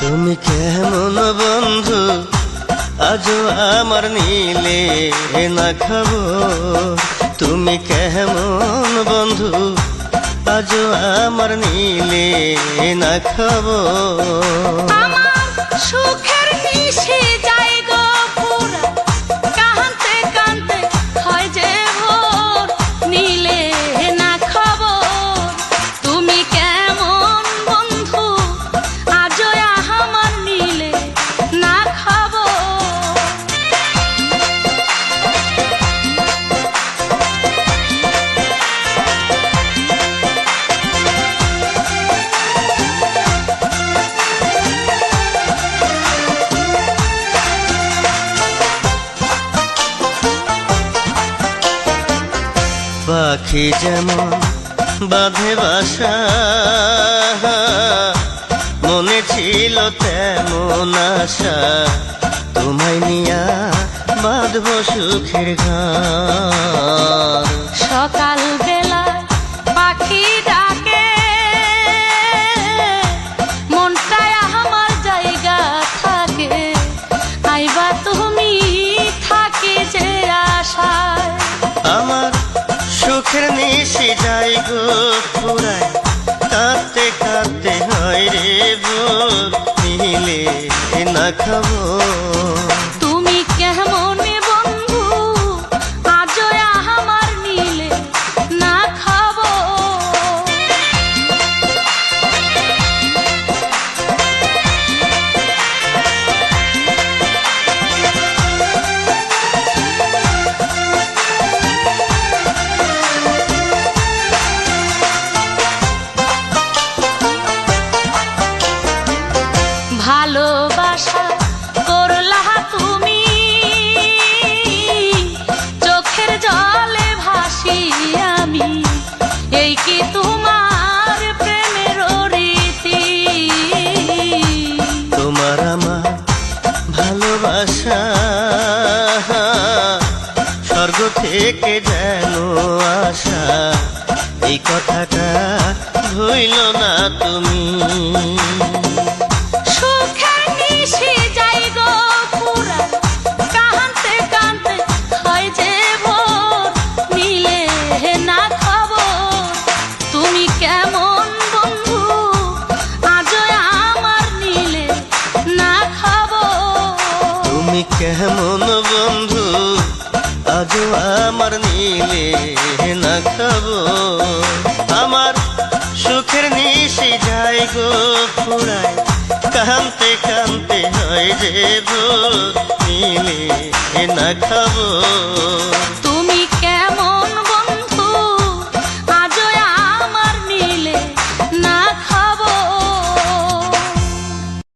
তুমি কেমন বন্ধু আজও আমার নিলে না খবর। তুমি কেমন বন্ধু আজও আমার নিলে না খবর। আমার সুখের নিশে যায় গো পুরা, কাঁদতে কাঁদতে হয় যে ভোর, নিলে না খবর। তুমি কেমন বন্ধু আজও আমার নিলে না খবর। পাখি যেমন বাঁধে বাসা, মনে ছিল তেমন আশা, তোমায় নিয়া বাঁধব সুখের ঘর। সকাল বেলায় পাখি ডাকে, মনটায় আমার জায়গা থাকে, আইবা তুমি থাকি যে আশায়। আমার সুখের নিশি যাই গো ফুরায়, কাঁদতে কাঁদতে হয় রে ভোর, নিলে না খবর। তুমি কেমন বন্ধু আজও আমার নিলে না খবর। ভালোবাসা করলা তুমি, চোখের জলে ভাসি আমি, এই কি তোমার প্রেমের রীতি। তোমার আমার ভালোবাসা স্বর্গ থেকে যেন আসা, এই কথাটা ভুইল না তুমি। সুখের নিশি যাই গো পুরা, কাঁদতে কাঁদতে হয় যে ভোর, নিলে না খবর। তুমি কেমন বন্ধু আজও আমার নিলে না খবর। তুমি কেমন বন্ধু আজও আমার নিলে না খবর। আমার সুখের নিশি যাই গো ফুরায়, কাঁদতে কাঁদতে হয় যে ভোর, নিলে না খবর।